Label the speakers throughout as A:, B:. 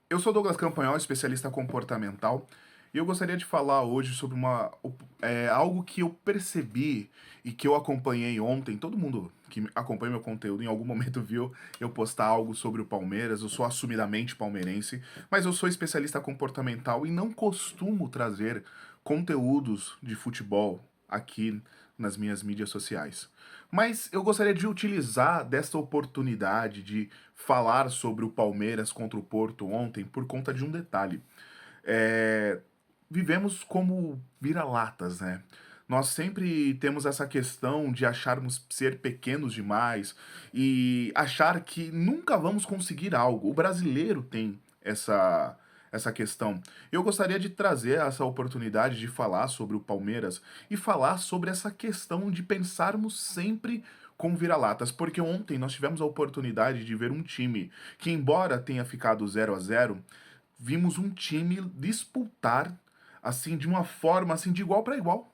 A: Eu sou Douglas Campanhol, especialista comportamental, e eu gostaria de falar hoje sobre algo que eu percebi e que eu acompanhei ontem. Todo mundo que acompanha meu conteúdo em algum momento viu eu postar algo sobre o Palmeiras. Eu sou assumidamente palmeirense, mas eu sou especialista comportamental e não costumo trazer conteúdos de futebol aqui nas minhas mídias sociais. Mas eu gostaria de utilizar dessa oportunidade de falar sobre o Palmeiras contra o Porto ontem por conta de um detalhe. É, Vivemos como vira-latas, né? Nós sempre temos essa questão de acharmos ser pequenos demais e achar que nunca vamos conseguir algo. O brasileiro tem essa questão. Eu gostaria de trazer essa oportunidade de falar sobre o Palmeiras e falar sobre essa questão de pensarmos sempre com vira-latas, porque ontem nós tivemos a oportunidade de ver um time que, embora tenha ficado 0-0, vimos um time disputar assim de uma forma assim de igual para igual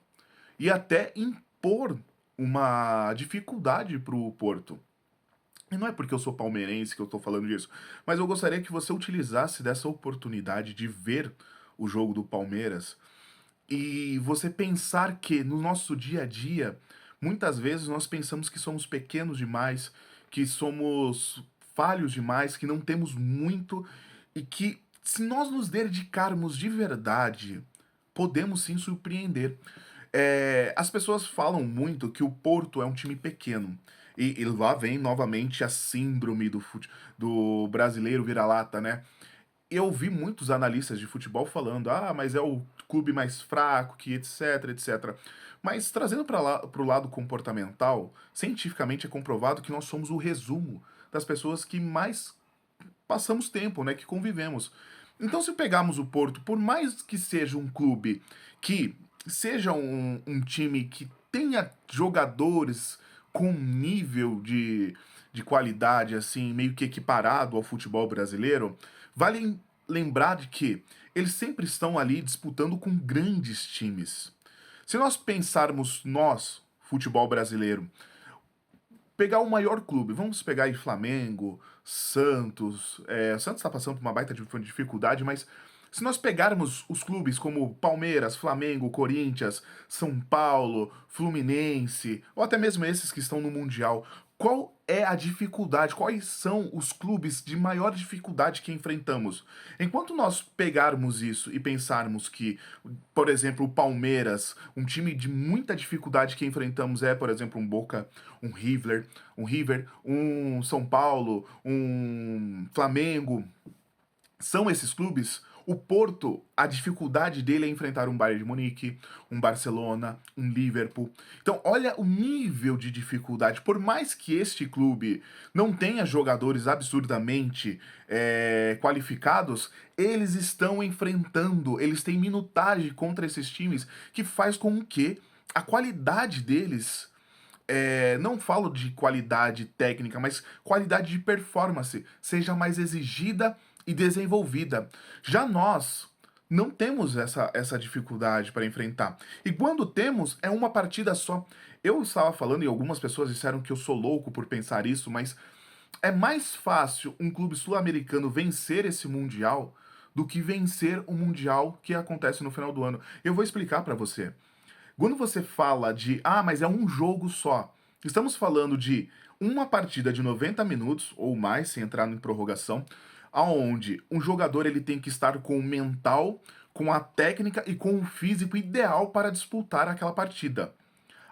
A: e até impor uma dificuldade para o Porto. E não é porque eu sou palmeirense que eu tô falando disso, mas eu gostaria que você utilizasse dessa oportunidade de ver o jogo do Palmeiras e você pensar que no nosso dia a dia, muitas vezes nós pensamos que somos pequenos demais, que somos falhos demais, que não temos muito e que se nós nos dedicarmos de verdade, podemos sim surpreender. As pessoas falam muito que o Porto é um time pequeno. E lá vem novamente a síndrome do brasileiro vira-lata, né? Eu vi muitos analistas de futebol falando, mas é o clube mais fraco, que etc, etc. Mas trazendo para o lado comportamental, cientificamente é comprovado que nós somos o resumo das pessoas que mais passamos tempo, né, que convivemos. Então, se pegarmos o Porto, por mais que seja um clube que seja um time que tenha jogadores com um nível de qualidade assim meio que equiparado ao futebol brasileiro, vale lembrar de que eles sempre estão ali disputando com grandes times. Se nós pensarmos nós, futebol brasileiro, pegar o maior clube, vamos pegar aí Flamengo, Santos. Santos está passando por uma baita dificuldade, mas se nós pegarmos os clubes como Palmeiras, Flamengo, Corinthians, São Paulo, Fluminense, ou até mesmo esses que estão no Mundial, qual é a dificuldade? Quais são os clubes de maior dificuldade que enfrentamos? Enquanto nós pegarmos isso e pensarmos que, por exemplo, o Palmeiras, um time de muita dificuldade que enfrentamos é, por exemplo, um Boca, um São Paulo, um Flamengo, são esses clubes. O Porto, a dificuldade dele é enfrentar um Bayern de Munique, um Barcelona, um Liverpool. Então, olha o nível de dificuldade. Por mais que este clube não tenha jogadores absurdamente qualificados, eles estão enfrentando, eles têm minutagem contra esses times que faz com que a qualidade deles não falo de qualidade técnica, mas qualidade de performance seja mais exigida e desenvolvida. Já nós não temos essa dificuldade para enfrentar. E quando temos, é uma partida só. Eu estava falando e algumas pessoas disseram que eu sou louco por pensar isso, mas é mais fácil um clube sul-americano vencer esse Mundial do que vencer o Mundial que acontece no final do ano. Eu vou explicar para você. Quando você fala de, mas é um jogo só, estamos falando de uma partida de 90 minutos ou mais, sem entrar em prorrogação, aonde um jogador ele tem que estar com o mental, com a técnica e com o físico ideal para disputar aquela partida.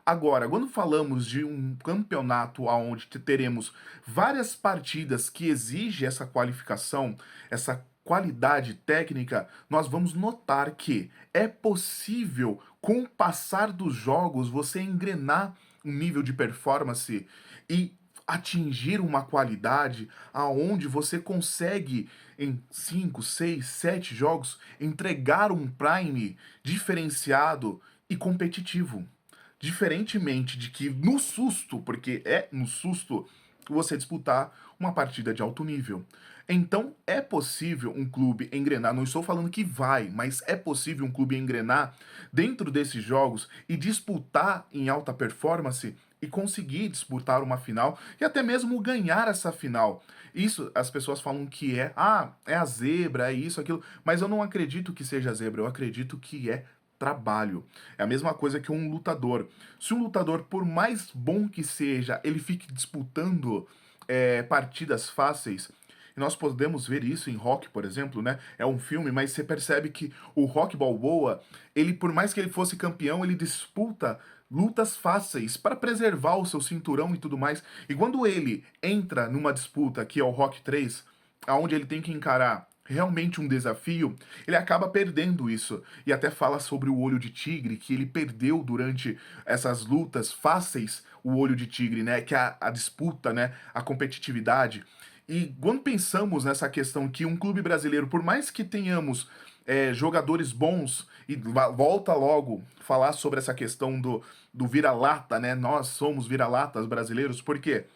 A: Agora, quando falamos de um campeonato onde teremos várias partidas que exigem essa qualificação, essa qualidade técnica, nós vamos notar que é possível, com o passar dos jogos, você engrenar um nível de performance e atingir uma qualidade aonde você consegue em 5, 6, 7 jogos entregar um prime diferenciado e competitivo. Diferentemente de que no susto, porque é no susto, você disputar uma partida de alto nível. Então, é possível um clube engrenar, não estou falando que vai, mas é possível um clube engrenar dentro desses jogos e disputar em alta performance e conseguir disputar uma final e até mesmo ganhar essa final. Isso as pessoas falam que é a zebra, é isso, aquilo, mas eu não acredito que seja zebra, eu acredito que é trabalho. É a mesma coisa que um lutador. Se um lutador, por mais bom que seja, ele fique disputando partidas fáceis, e nós podemos ver isso em Rock, por exemplo, né? É um filme, mas você percebe que o Rock Balboa, ele, por mais que ele fosse campeão, ele disputa lutas fáceis para preservar o seu cinturão e tudo mais. E quando ele entra numa disputa, que é o Rock 3, aonde ele tem que encarar realmente um desafio, ele acaba perdendo isso. E até fala sobre o olho de tigre, que ele perdeu durante essas lutas fáceis, o olho de tigre, né? Que é a disputa, né? A competitividade. E quando pensamos nessa questão que um clube brasileiro, por mais que tenhamos jogadores bons, e volta logo falar sobre essa questão do vira-lata, né? Nós somos vira-latas brasileiros, por quê?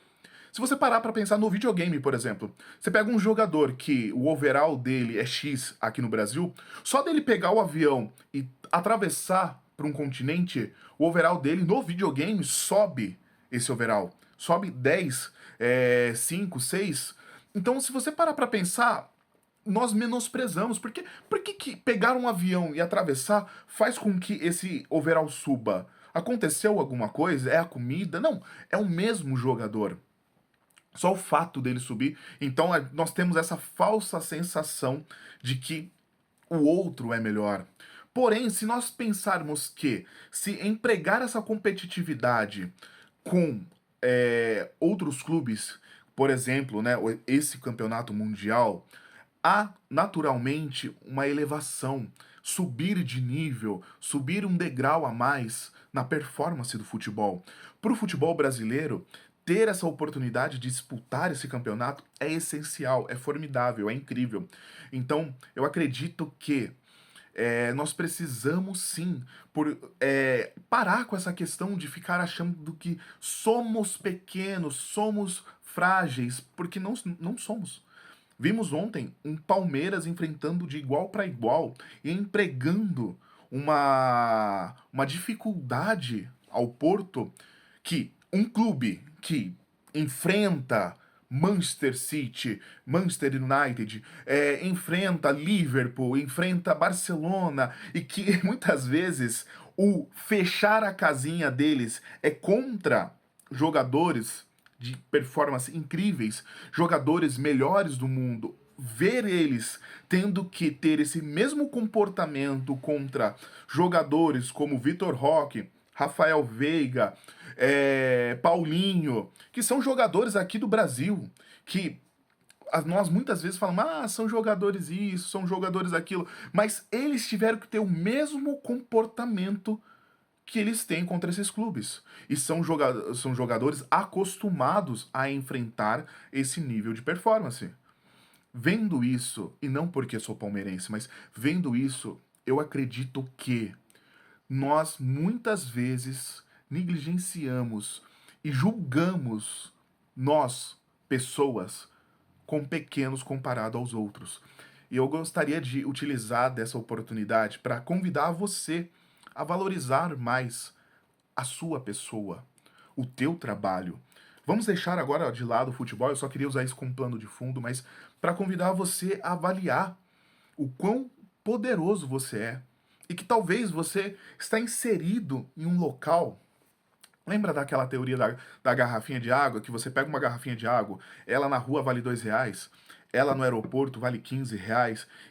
A: Se você parar pra pensar no videogame, por exemplo, você pega um jogador que o overall dele é X aqui no Brasil, só dele pegar o avião e atravessar para um continente, o overall dele no videogame sobe esse overall. Sobe 10, 5, 6. Então, se você parar pra pensar, nós menosprezamos. Por que pegar um avião e atravessar faz com que esse overall suba? Aconteceu alguma coisa? É a comida? Não, é o mesmo jogador. Só o fato dele subir. Então nós temos essa falsa sensação de que o outro é melhor. Porém, se nós pensarmos que se empregar essa competitividade com outros clubes, por exemplo, né, esse campeonato mundial, há naturalmente uma elevação, subir de nível, subir um degrau a mais na performance do futebol. Para o futebol brasileiro, ter essa oportunidade de disputar esse campeonato é essencial, é formidável, é incrível. Então, eu acredito que nós precisamos sim parar com essa questão de ficar achando que somos pequenos, somos frágeis, porque não somos. Vimos ontem um Palmeiras enfrentando de igual para igual e empregando uma dificuldade ao Porto que um clube que enfrenta Manchester City, Manchester United, enfrenta Liverpool, enfrenta Barcelona e que muitas vezes o fechar a casinha deles é contra jogadores de performance incríveis, jogadores melhores do mundo, ver eles tendo que ter esse mesmo comportamento contra jogadores como Vitor Roque, Rafael Veiga, Paulinho, que são jogadores aqui do Brasil, que nós muitas vezes falamos, são jogadores isso, são jogadores aquilo, mas eles tiveram que ter o mesmo comportamento que eles têm contra esses clubes. E são jogadores acostumados a enfrentar esse nível de performance. Vendo isso, e não porque sou palmeirense, mas vendo isso, eu acredito que nós muitas vezes negligenciamos e julgamos nós, pessoas, com pequenos comparado aos outros. E eu gostaria de utilizar dessa oportunidade para convidar você a valorizar mais a sua pessoa, o teu trabalho. Vamos deixar agora de lado o futebol, eu só queria usar isso como plano de fundo, mas para convidar você a avaliar o quão poderoso você é e que talvez você está inserido em um local. Lembra daquela teoria da garrafinha de água, que você pega uma garrafinha de água, ela na rua vale R$ 2, ela no aeroporto vale R$ 15,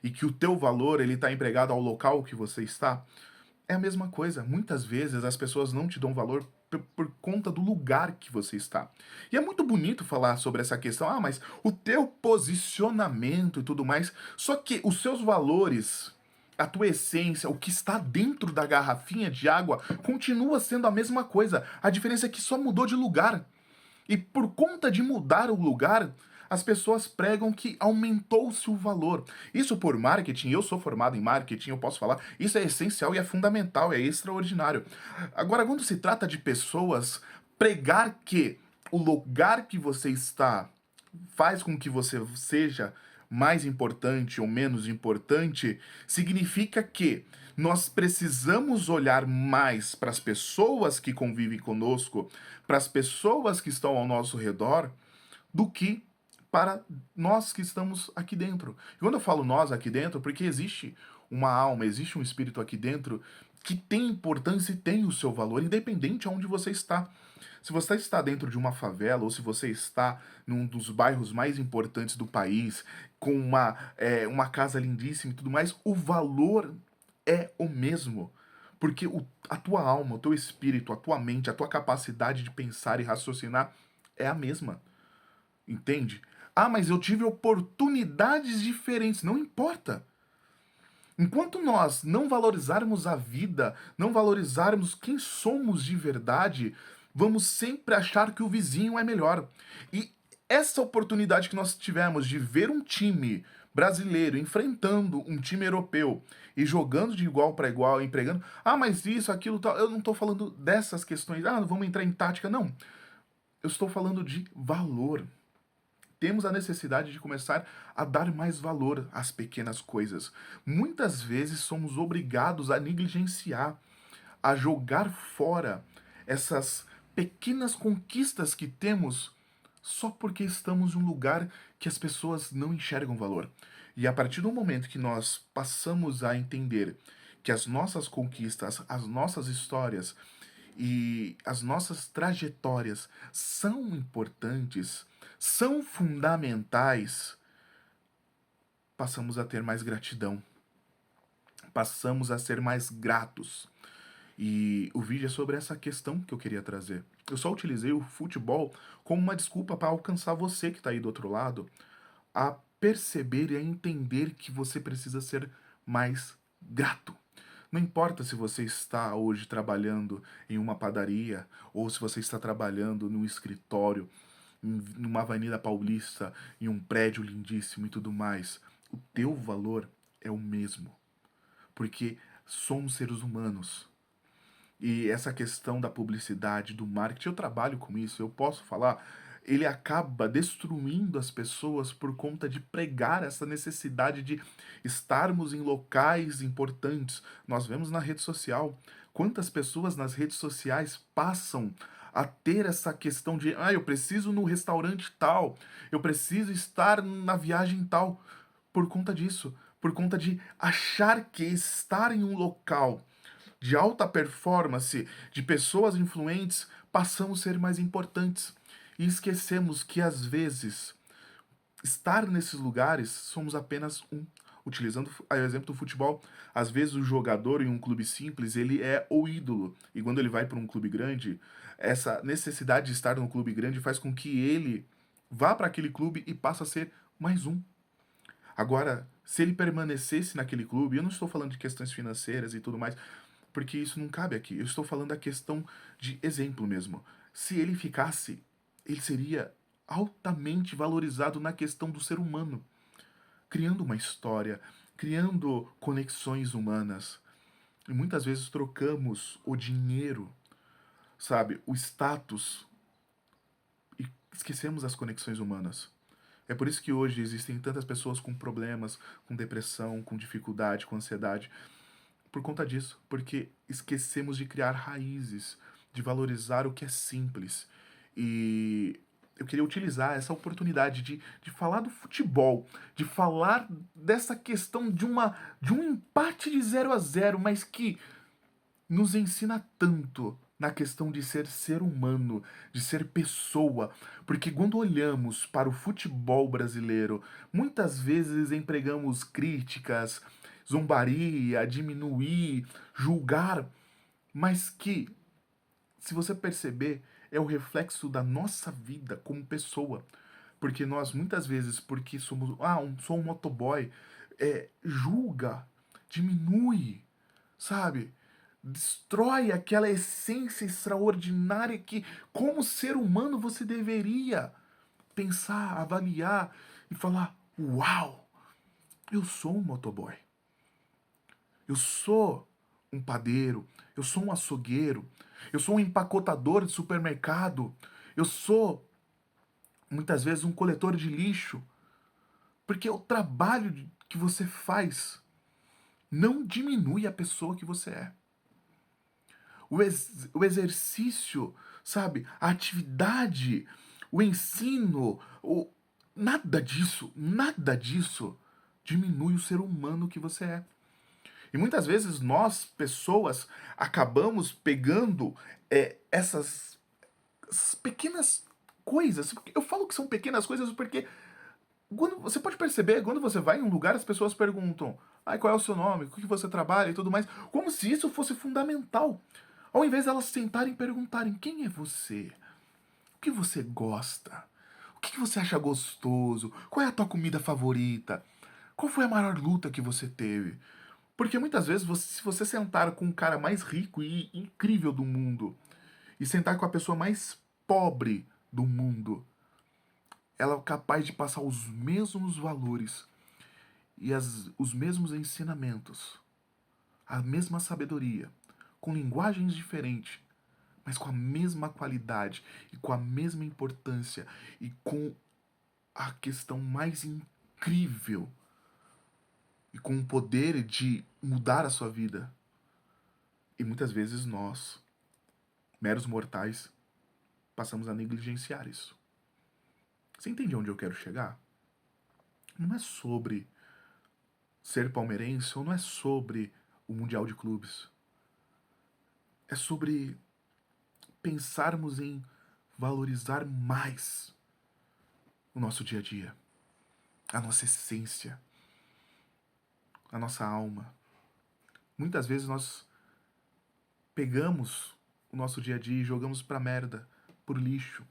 A: e que o teu valor ele está empregado ao local que você está? É a mesma coisa. Muitas vezes as pessoas não te dão valor por conta do lugar que você está. E é muito bonito falar sobre essa questão, mas o teu posicionamento e tudo mais, só que os seus valores, a tua essência, o que está dentro da garrafinha de água, continua sendo a mesma coisa. A diferença é que só mudou de lugar. E por conta de mudar o lugar, as pessoas pregam que aumentou-se o valor. Isso por marketing, eu sou formado em marketing, eu posso falar, isso é essencial e é fundamental, é extraordinário. Agora, quando se trata de pessoas, pregar que o lugar que você está faz com que você seja mais importante ou menos importante, significa que nós precisamos olhar mais para as pessoas que convivem conosco, para as pessoas que estão ao nosso redor, do que para nós que estamos aqui dentro. E quando eu falo nós aqui dentro, porque existe uma alma, existe um espírito aqui dentro que tem importância e tem o seu valor, independente de onde você está. Se você está dentro de uma favela ou se você está num dos bairros mais importantes do país, com uma casa lindíssima e tudo mais, o valor é o mesmo. Porque a tua alma, o teu espírito, a tua mente, a tua capacidade de pensar e raciocinar é a mesma. Entende? Ah, mas eu tive oportunidades diferentes. Não importa. Enquanto nós não valorizarmos a vida, não valorizarmos quem somos de verdade, vamos sempre achar que o vizinho é melhor. E essa oportunidade que nós tivemos de ver um time brasileiro enfrentando um time europeu e jogando de igual para igual, empregando, ah, mas isso, aquilo, tal. Eu não estou falando dessas questões, ah, vamos entrar em tática, não. Eu estou falando de valor. Temos a necessidade de começar a dar mais valor às pequenas coisas. Muitas vezes somos obrigados a negligenciar, a jogar fora essas pequenas conquistas que temos só porque estamos em um lugar que as pessoas não enxergam valor. E a partir do momento que nós passamos a entender que as nossas conquistas, as nossas histórias e as nossas trajetórias são importantes, são fundamentais, passamos a ter mais gratidão, passamos a ser mais gratos. E o vídeo é sobre essa questão que eu queria trazer. Eu só utilizei o futebol como uma desculpa para alcançar você que está aí do outro lado a perceber e a entender que você precisa ser mais grato. Não importa se você está hoje trabalhando em uma padaria ou se você está trabalhando num escritório, numa avenida paulista, em um prédio lindíssimo e tudo mais. O teu valor é o mesmo, porque somos seres humanos. E essa questão da publicidade, do marketing, eu trabalho com isso, eu posso falar, ele acaba destruindo as pessoas por conta de pregar essa necessidade de estarmos em locais importantes. Nós vemos na rede social quantas pessoas nas redes sociais passam a ter essa questão de, ah, eu preciso no restaurante tal, eu preciso estar na viagem tal, por conta disso, por conta de achar que estar em um local de alta performance, de pessoas influentes, passamos a ser mais importantes. E esquecemos que, às vezes, estar nesses lugares somos apenas um. Utilizando o exemplo do futebol, às vezes o jogador em um clube simples, ele é o ídolo. E quando ele vai para um clube grande, essa necessidade de estar no clube grande faz com que ele vá para aquele clube e passe a ser mais um. Agora, se ele permanecesse naquele clube, eu não estou falando de questões financeiras e tudo mais, porque isso não cabe aqui. Eu estou falando da questão de exemplo mesmo. Se ele ficasse, ele seria altamente valorizado na questão do ser humano, criando uma história, criando conexões humanas. E muitas vezes trocamos o dinheiro, sabe, o status e esquecemos as conexões humanas. É por isso que hoje existem tantas pessoas com problemas, com depressão, com dificuldade, com ansiedade, por conta disso, porque esquecemos de criar raízes, de valorizar o que é simples. E eu queria utilizar essa oportunidade de falar do futebol, de falar dessa questão de um empate de 0-0, mas que nos ensina tanto na questão de ser humano, de ser pessoa, porque quando olhamos para o futebol brasileiro, muitas vezes empregamos críticas, zombaria, diminuir, julgar, mas que, se você perceber, é o reflexo da nossa vida como pessoa. Porque nós, muitas vezes, porque somos, sou um motoboy, julga, diminui, sabe? Destrói aquela essência extraordinária que, como ser humano, você deveria pensar, avaliar e falar: Uau, eu sou um motoboy, eu sou um padeiro, eu sou um açougueiro, eu sou um empacotador de supermercado, eu sou muitas vezes um coletor de lixo. Porque o trabalho que você faz não diminui a pessoa que você é. O exercício, sabe? A atividade, o ensino, nada disso diminui o ser humano que você é. E muitas vezes nós, pessoas, acabamos pegando essas pequenas coisas. Eu falo que são pequenas coisas porque quando, você pode perceber, quando você vai em um lugar, as pessoas perguntam: ai, qual é o seu nome? O que você trabalha e tudo mais. Como se isso fosse fundamental. Ao invés de elas sentarem e perguntarem: quem é você? O que você gosta? O que você acha gostoso? Qual é a tua comida favorita? Qual foi a maior luta que você teve? Porque muitas vezes, se você sentar com o cara mais rico e incrível do mundo e sentar com a pessoa mais pobre do mundo, ela é capaz de passar os mesmos valores e os mesmos ensinamentos, a mesma sabedoria, com linguagens diferentes, mas com a mesma qualidade e com a mesma importância e com a questão mais incrível e com o poder de mudar a sua vida. E muitas vezes nós, meros mortais, passamos a negligenciar isso. Você entende onde eu quero chegar? Não é sobre ser palmeirense ou não é sobre o Mundial de Clubes. É sobre pensarmos em valorizar mais o nosso dia a dia, a nossa essência, a nossa alma. Muitas vezes nós pegamos o nosso dia a dia e jogamos pra merda, por lixo,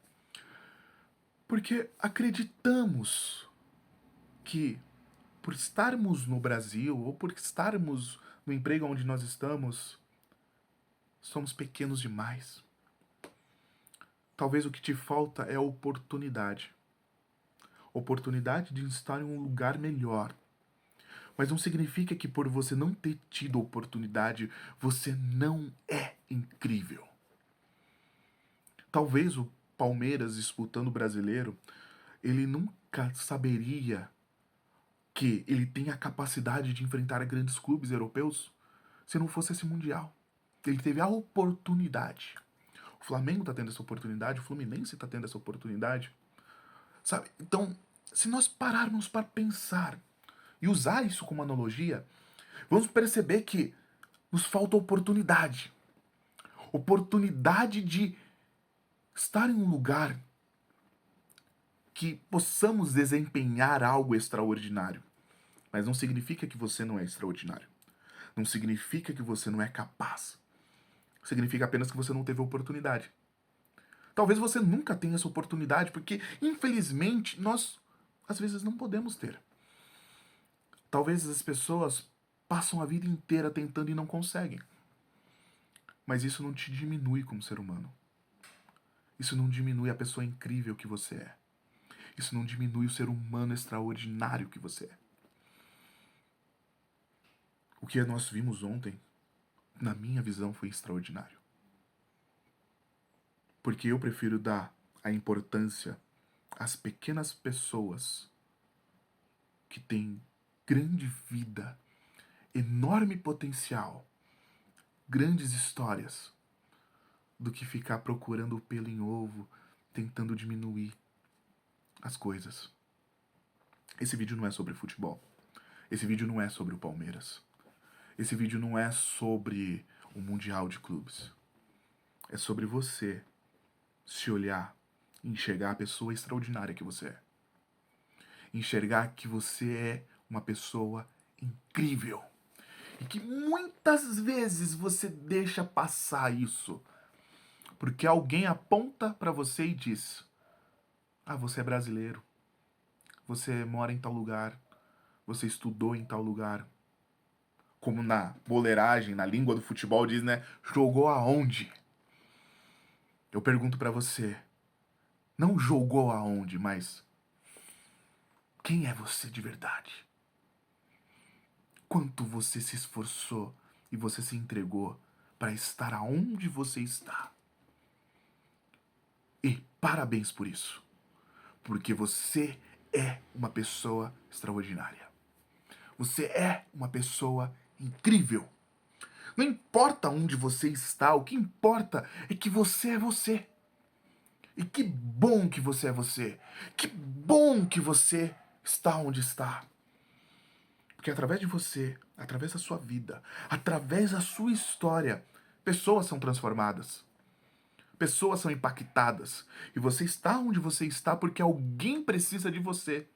A: porque acreditamos que por estarmos no Brasil ou por estarmos no emprego onde nós estamos, somos pequenos demais. Talvez o que te falta é a oportunidade. Oportunidade de estar em um lugar melhor. Mas não significa que por você não ter tido oportunidade, você não é incrível. Talvez o Palmeiras disputando o Brasileiro, ele nunca saberia que ele tem a capacidade de enfrentar grandes clubes europeus se não fosse esse Mundial. Ele teve a oportunidade. O Flamengo está tendo essa oportunidade, o Fluminense está tendo essa oportunidade. Sabe? Então, se nós pararmos para pensar e usar isso como analogia, vamos perceber que nos falta oportunidade. Oportunidade de estar em um lugar que possamos desempenhar algo extraordinário. Mas não significa que você não é extraordinário. Não significa que você não é capaz. Significa apenas que você não teve oportunidade. Talvez você nunca tenha essa oportunidade, porque, infelizmente, nós às vezes não podemos ter. Talvez as pessoas passam a vida inteira tentando e não conseguem. Mas isso não te diminui como ser humano. Isso não diminui a pessoa incrível que você é. Isso não diminui o ser humano extraordinário que você é. O que nós vimos ontem, na minha visão, foi extraordinário. Porque eu prefiro dar a importância às pequenas pessoas que têm grande vida, enorme potencial, grandes histórias, do que ficar procurando o pelo em ovo, tentando diminuir as coisas. Esse vídeo não é sobre futebol. Esse vídeo não é sobre o Palmeiras. Esse vídeo não é sobre o Mundial de Clubes. É sobre você se olhar e enxergar a pessoa extraordinária que você é. Enxergar que você é uma pessoa incrível. E que muitas vezes você deixa passar isso. Porque alguém aponta pra você e diz: ah, você é brasileiro. Você mora em tal lugar. Você estudou em tal lugar. Como na boleiragem, na língua do futebol diz, né? Jogou aonde? Eu pergunto pra você, não jogou aonde, mas quem é você de verdade? Quanto você se esforçou e você se entregou para estar aonde você está? E parabéns por isso, porque você é uma pessoa extraordinária. Você é uma pessoa incrível. Não importa onde você está, o que importa é que você é você. E que bom que você é você. Que bom que você está onde está. Porque através de você, através da sua vida, através da sua história, pessoas são transformadas. Pessoas são impactadas. E você está onde você está porque alguém precisa de você.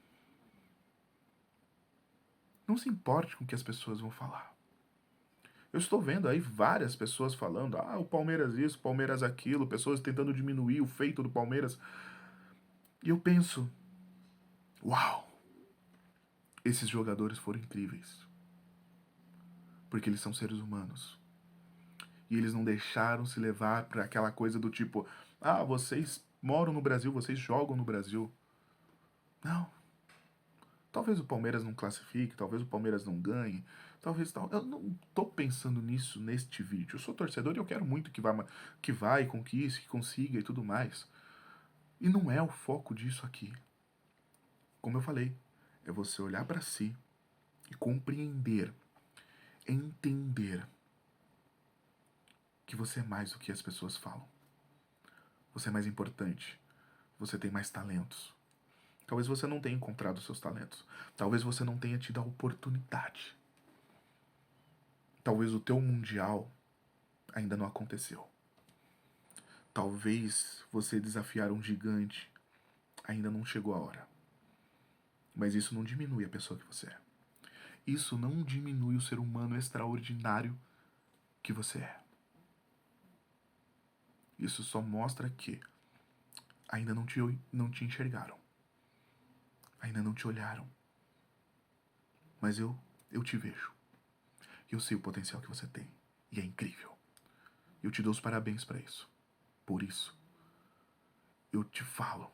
A: Não se importe com o que as pessoas vão falar. Eu estou vendo aí várias pessoas falando, o Palmeiras isso, o Palmeiras aquilo, pessoas tentando diminuir o feito do Palmeiras. E eu penso, uau, esses jogadores foram incríveis. Porque eles são seres humanos. E eles não deixaram se levar para aquela coisa do tipo, vocês moram no Brasil, vocês jogam no Brasil. Não. Talvez o Palmeiras não classifique, talvez o Palmeiras não ganhe, talvez tal. Eu não tô pensando nisso neste vídeo. Eu sou torcedor e eu quero muito que vai, conquiste, que consiga e tudo mais. E não é o foco disso aqui. Como eu falei, é você olhar para si e compreender, entender que você é mais do que as pessoas falam. Você é mais importante. Você tem mais talentos. Talvez você não tenha encontrado seus talentos. Talvez você não tenha tido a oportunidade. Talvez o teu mundial ainda não aconteceu. Talvez você desafiar um gigante ainda não chegou a hora. Mas isso não diminui a pessoa que você é. Isso não diminui o ser humano extraordinário que você é. Isso só mostra que ainda não te enxergaram. Ainda não te olharam. Mas eu te vejo. E eu sei o potencial que você tem. E é incrível. Eu te dou os parabéns para isso. Por isso, eu te falo,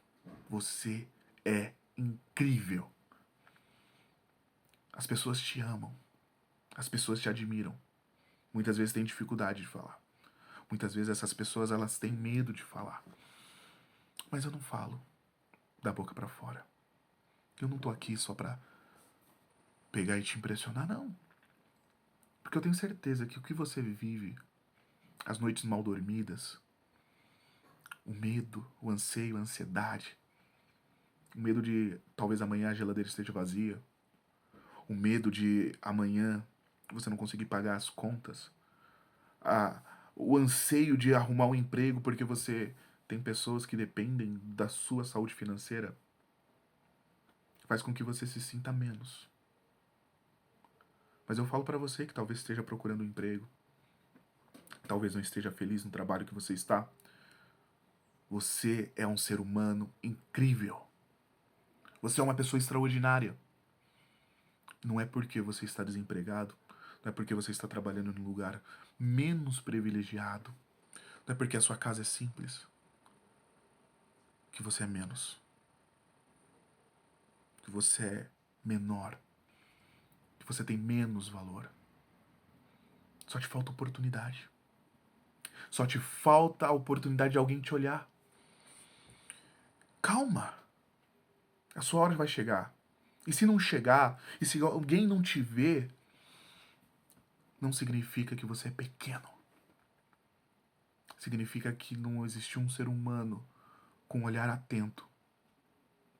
A: você é incrível. As pessoas te amam. As pessoas te admiram. Muitas vezes têm dificuldade de falar. Muitas vezes essas pessoas elas têm medo de falar. Mas eu não falo da boca para fora. Eu não tô aqui só pra pegar e te impressionar, não. Porque eu tenho certeza que o que você vive, as noites mal dormidas, o medo, o anseio, a ansiedade, o medo de talvez amanhã a geladeira esteja vazia, o medo de amanhã você não conseguir pagar as contas, o anseio de arrumar um emprego porque você tem pessoas que dependem da sua saúde financeira, faz com que você se sinta menos. Mas eu falo pra você que talvez esteja procurando um emprego, talvez não esteja feliz no trabalho que você está. Você é um ser humano incrível. Você é uma pessoa extraordinária. Não é porque você está desempregado, não é porque você está trabalhando num lugar menos privilegiado, não é porque a sua casa é simples, que você é menos. Que você é menor. Que você tem menos valor. Só te falta oportunidade. Só te falta a oportunidade de alguém te olhar. Calma. A sua hora vai chegar. E se não chegar, e se alguém não te ver, não significa que você é pequeno. Significa que não existe um ser humano com um olhar atento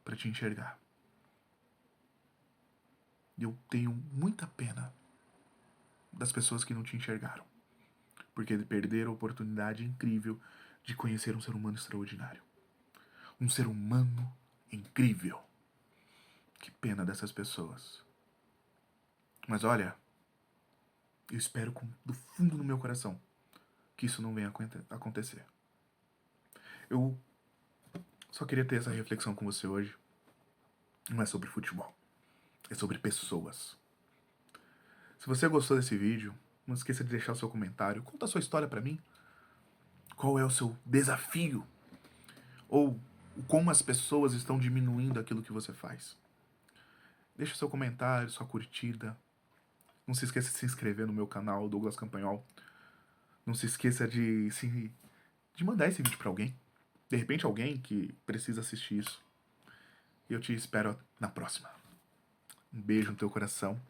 A: para te enxergar. E eu tenho muita pena das pessoas que não te enxergaram. Porque perderam a oportunidade incrível de conhecer um ser humano extraordinário. Um ser humano incrível. Que pena dessas pessoas. Mas olha, eu espero do fundo do meu coração que isso não venha acontecer. Eu só queria ter essa reflexão com você hoje. Não é sobre futebol. É sobre pessoas. Se você gostou desse vídeo, não esqueça de deixar o seu comentário. Conta a sua história pra mim. Qual é o seu desafio? Ou como as pessoas estão diminuindo aquilo que você faz. Deixa o seu comentário, sua curtida. Não se esqueça de se inscrever no meu canal, Douglas Campanhol. Não se esqueça de mandar esse vídeo pra alguém. De repente alguém que precisa assistir isso. E eu te espero na próxima. Um beijo no teu coração.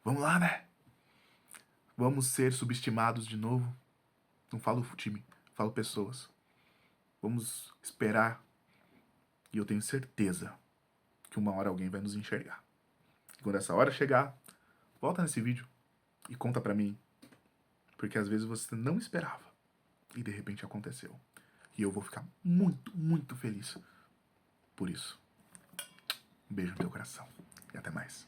A: Vamos lá, né? Vamos ser subestimados de novo. Não falo time, falo pessoas. Vamos esperar. E eu tenho certeza que uma hora alguém vai nos enxergar. E quando essa hora chegar, volta nesse vídeo e conta pra mim. Porque às vezes você não esperava. E de repente aconteceu. E eu vou ficar muito, muito feliz por isso. Um beijo no teu coração. E até mais.